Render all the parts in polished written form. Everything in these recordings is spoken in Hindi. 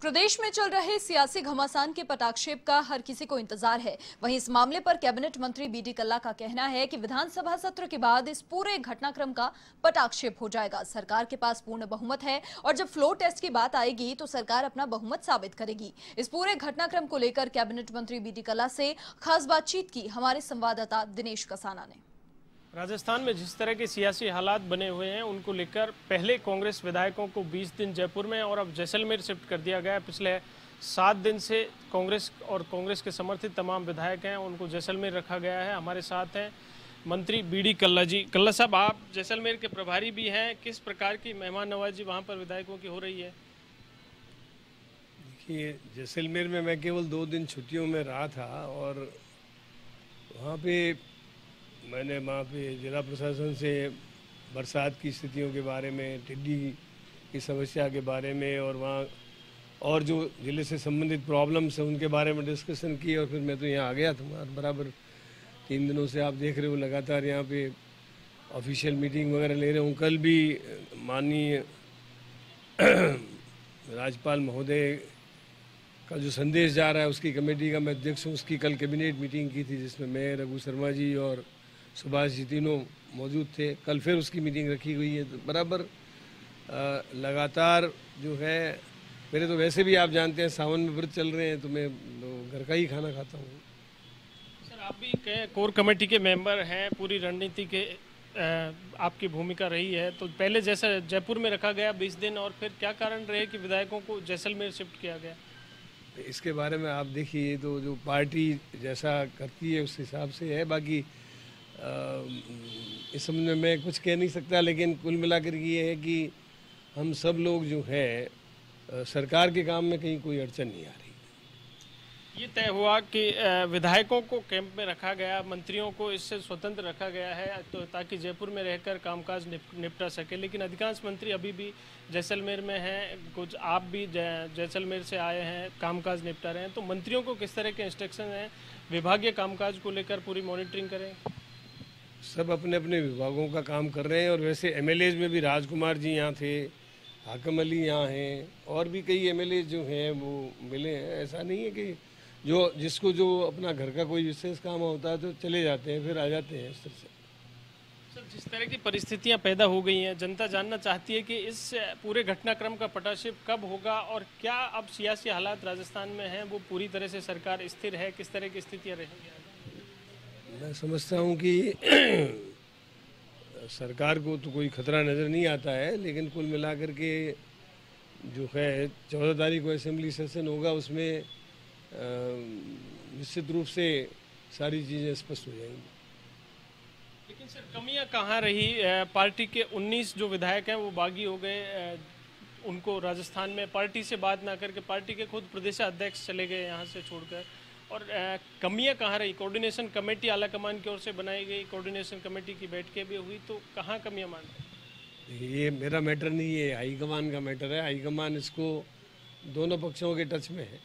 प्रदेश में चल रहे सियासी घमासान के पटाक्षेप का हर किसी को इंतजार है। वहीं इस मामले पर कैबिनेट मंत्री बीडी कल्ला का कहना है कि विधानसभा सत्र के बाद इस पूरे घटनाक्रम का पटाक्षेप हो जाएगा। सरकार के पास पूर्ण बहुमत है और जब फ्लोर टेस्ट की बात आएगी तो सरकार अपना बहुमत साबित करेगी। इस पूरे घटनाक्रम को लेकर कैबिनेट मंत्री बीडी कल्ला से खास बातचीत की हमारे संवाददाता दिनेश कसाना ने। राजस्थान में जिस तरह के सियासी हालात बने हुए हैं उनको लेकर पहले कांग्रेस विधायकों को 20 दिन जयपुर में और अब जैसलमेर शिफ्ट कर दिया गया। पिछले 7 दिन से कांग्रेस और कांग्रेस के समर्थित तमाम विधायक हैं उनको जैसलमेर रखा गया है। हमारे साथ हैं मंत्री बीडी कल्ला जी। कल्ला साहब, आप जैसलमेर के प्रभारी भी हैं, किस प्रकार की मेहमान नवाजी वहाँ पर विधायकों की हो रही है? देखिए, जैसलमेर में मैं केवल 2 दिन छुट्टियों में रहा था और वहाँ पे मैंने वहाँ पे जिला प्रशासन से बरसात की स्थितियों के बारे में, टिड्डी की समस्या के बारे में और वहाँ और जो ज़िले से संबंधित प्रॉब्लम्स हैं उनके बारे में डिस्कशन की और फिर मैं तो यहाँ आ गया था। बराबर 3 दिनों से आप देख रहे हो लगातार यहाँ पे ऑफिशियल मीटिंग वगैरह ले रहे हूँ। कल भी माननीय राज्यपाल महोदय का जो संदेश जा रहा है उसकी कमेटी का मैं अध्यक्ष हूँ, उसकी कल कैबिनेट मीटिंग की थी जिसमें मैं, रघु शर्मा जी और सुभाष जी तीनों मौजूद थे। कल फिर उसकी मीटिंग रखी हुई है। तो बराबर लगातार जो है, मेरे तो वैसे भी आप जानते हैं सावन में व्रत चल रहे हैं तो मैं घर का ही खाना खाता हूँ। सर, आप भी कोर कमेटी के मेंबर हैं, पूरी रणनीति के आपकी भूमिका रही है, तो पहले जैसा जयपुर में रखा गया 20 दिन और फिर क्या कारण रहे कि विधायकों को जैसलमेर शिफ्ट किया गया? इसके बारे में आप देखिए, तो जो पार्टी जैसा करती है उस हिसाब से है। बाकी इस संबंध में मैं कुछ कह नहीं सकता, लेकिन कुल मिलाकर ये है कि हम सब लोग जो है सरकार के काम में कहीं कोई अड़चन नहीं आ रही। ये तय हुआ कि विधायकों को कैंप में रखा गया, मंत्रियों को इससे स्वतंत्र रखा गया है तो ताकि जयपुर में रहकर कामकाज निपटा सके, लेकिन अधिकांश मंत्री अभी भी जैसलमेर में हैं। कुछ आप भी जैसलमेर से आए हैं, कामकाज निपटा रहे हैं, तो मंत्रियों को किस तरह के इंस्ट्रक्शन हैं विभागीय कामकाज को लेकर पूरी मॉनिटरिंग करें? सब अपने अपने विभागों का काम कर रहे हैं और वैसे एमएलएज में भी राजकुमार जी यहाँ थे, हाकम अली यहाँ हैं और भी कई एमएलए जो हैं वो मिले हैं। ऐसा नहीं है कि जिसको जो अपना घर का कोई विशेष काम होता है तो चले जाते हैं फिर आ जाते हैं इस तरह से। सर, जिस तरह की परिस्थितियां पैदा हो गई हैं, जनता जानना चाहती है कि इस पूरे घटनाक्रम का पटाक्षेप कब होगा और क्या अब सियासी हालात राजस्थान में हैं वो पूरी तरह से सरकार स्थिर है, किस तरह की स्थितियां रहेंगी? मैं समझता हूँ कि सरकार को तो कोई खतरा नज़र नहीं आता है, लेकिन कुल मिलाकर के जो है 14 तारीख को असेंबली सेशन होगा, उसमें निश्चित रूप से सारी चीज़ें स्पष्ट हो जाएंगी। लेकिन सर, कमियां कहाँ रही? पार्टी के 19 जो विधायक हैं वो बागी हो गए, उनको राजस्थान में पार्टी से बात ना करके पार्टी के खुद प्रदेशाध्यक्ष चले गए यहाँ से छोड़कर, और कमियां कहाँ रही? कोऑर्डिनेशन कमेटी आला कमान की ओर से बनाई गई, कोऑर्डिनेशन कमेटी की बैठकें भी हुई, तो कहाँ कमियां मान रही? ये मेरा मैटर नहीं है, हाईकमान का मैटर है। हाईकमान इसको दोनों पक्षों के टच में है।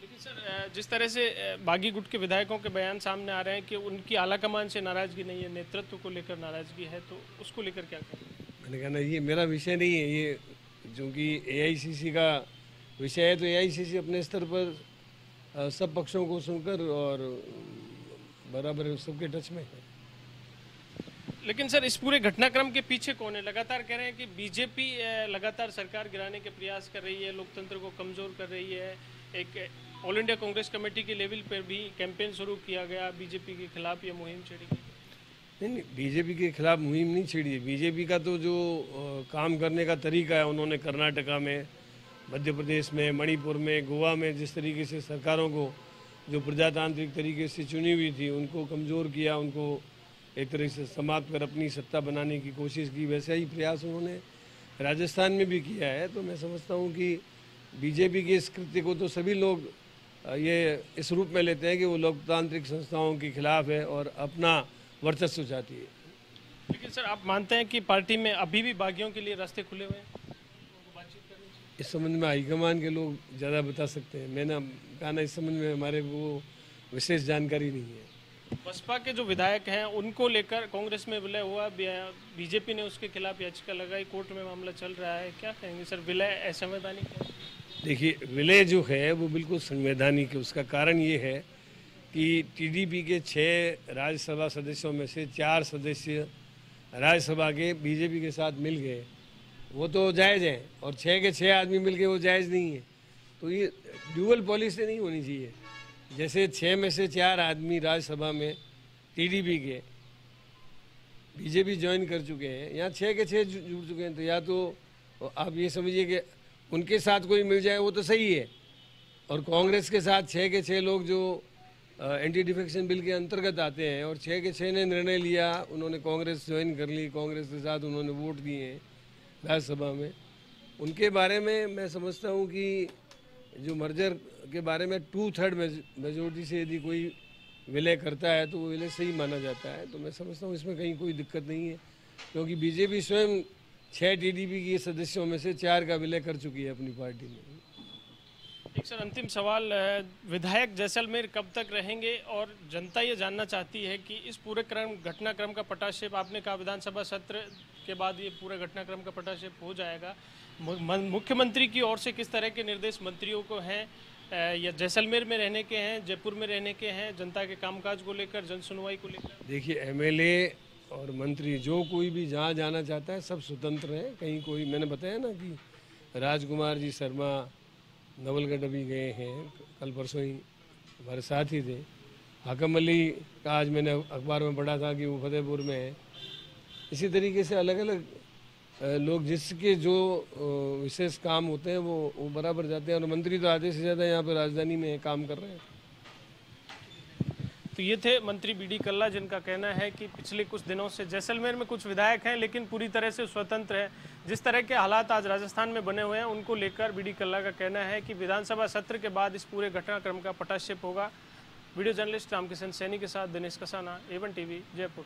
लेकिन सर, जिस तरह से बागी गुट के विधायकों के बयान सामने आ रहे हैं कि उनकी आला कमान से नाराजगी नहीं है, नेतृत्व को लेकर नाराजगी है, तो उसको लेकर क्या करें? मैंने कहा ना, ये मेरा विषय नहीं है। ये जो कि एआईसीसी का विषय है तो एआईसीसी अपने स्तर पर सब पक्षों को सुनकर और बराबर सबके टच में है। लेकिन सर, इस पूरे घटनाक्रम के पीछे कौन है? लगातार कह रहे हैं कि बीजेपी लगातार सरकार गिराने के प्रयास कर रही है, लोकतंत्र को कमजोर कर रही है। एक ऑल इंडिया कांग्रेस कमेटी के लेवल पर भी कैंपेन शुरू किया गया, बीजेपी के खिलाफ ये मुहिम छेड़ी गई। नहीं, बीजेपी के खिलाफ मुहिम नहीं छेड़ी है। बीजेपी का तो जो काम करने का तरीका है, उन्होंने कर्नाटका में, मध्य प्रदेश में, मणिपुर में, गोवा में जिस तरीके से सरकारों को जो प्रजातांत्रिक तरीके से चुनी हुई थी उनको कमज़ोर किया, उनको एक तरह से समाप्त कर अपनी सत्ता बनाने की कोशिश की, वैसा ही प्रयास उन्होंने राजस्थान में भी किया है। तो मैं समझता हूँ कि बीजेपी के इस कृत्य को तो सभी लोग ये इस रूप में लेते हैं कि वो लोकतांत्रिक संस्थाओं के खिलाफ है और अपना वर्चस्व चाहती है। लेकिन सर, आप मानते हैं कि पार्टी में अभी भी बागियों के लिए रास्ते खुले हुए हैं? इस संबंध में हाईकमान के लोग ज़्यादा बता सकते हैं। मैंने कहा ना, इस संबंध में हमारे वो विशेष जानकारी नहीं है। बसपा के जो विधायक हैं उनको लेकर कांग्रेस में विलय हुआ, बीजेपी ने उसके खिलाफ याचिका लगाई, कोर्ट में मामला चल रहा है, क्या कहेंगे सर? विलय असंवैधानिक है? देखिए, विलय जो है वो बिल्कुल संवैधानिक है। उसका कारण ये है कि टीडीपी के 6 राज्यसभा सदस्यों में से 4 सदस्य राज्यसभा के बीजेपी के साथ मिल गए, वो तो जायज़ है, और 6 के 6 आदमी मिल गए वो जायज़ नहीं है। तो ये ड्यूअल पॉलिसी नहीं होनी चाहिए। जैसे 6 में से 4 आदमी राज्यसभा में टीडीपी के बीजेपी ज्वाइन कर चुके हैं, यहाँ 6 के 6 जुड़ चुके हैं, तो या तो आप ये समझिए कि उनके साथ कोई मिल जाए वो तो सही है, और कांग्रेस के साथ 6 के 6 लोग जो एंटी डिफेक्शन बिल के अंतर्गत आते हैं, और 6 के 6 ने निर्णय लिया, उन्होंने कांग्रेस ज्वाइन कर ली, कांग्रेस के साथ उन्होंने वोट दिए हैं राज्यसभा में, उनके बारे में मैं समझता हूँ कि जो मर्जर के बारे में 2/3 मेजोरिटी से यदि कोई विलय करता है तो वो विलय सही माना जाता है। तो मैं समझता हूँ इसमें कहीं कोई दिक्कत नहीं है, क्योंकि बीजेपी स्वयं 6 टीडीपी के सदस्यों में से 4 का विलय कर चुकी है अपनी पार्टी में। एक सर अंतिम सवाल, विधायक जैसलमेर कब तक रहेंगे, और जनता ये जानना चाहती है कि इस पूरे घटनाक्रम का पटाक्षेप, आपने कहा विधानसभा सत्र के बाद ये पूरे घटनाक्रम का पटाक्षेप हो जाएगा, मुख्यमंत्री की ओर से किस तरह के निर्देश मंत्रियों को हैं, या जैसलमेर में रहने के हैं, जयपुर में रहने के हैं, जनता के कामकाज को लेकर, जन सुनवाई को लेकर? देखिए, एमएलए और मंत्री जो कोई भी जहाँ जाना चाहता है सब स्वतंत्र है। कहीं कोई, मैंने बताया ना कि राजकुमार जी शर्मा नवलगढ़ अभी गए हैं, कल परसों ही हमारे साथ ही थे। हाकम अली का आज मैंने अखबार में पढ़ा था कि वो फतेहपुर में है। इसी तरीके से अलग अलग लोग जिसके जो विशेष काम होते हैं वो बराबर जाते हैं, और मंत्री तो आधे से ज़्यादा यहाँ पर राजधानी में काम कर रहे हैं। तो ये थे मंत्री बीडी कल्ला, जिनका कहना है कि पिछले कुछ दिनों से जैसलमेर में कुछ विधायक हैं लेकिन पूरी तरह से स्वतंत्र है। जिस तरह के हालात आज राजस्थान में बने हुए हैं उनको लेकर बीडी कल्ला का कहना है कि विधानसभा सत्र के बाद इस पूरे घटनाक्रम का पटाक्षेप होगा। वीडियो जर्नलिस्ट रामकिशन सैनी के साथ दिनेश कसाना, A1 टीवी, जयपुर।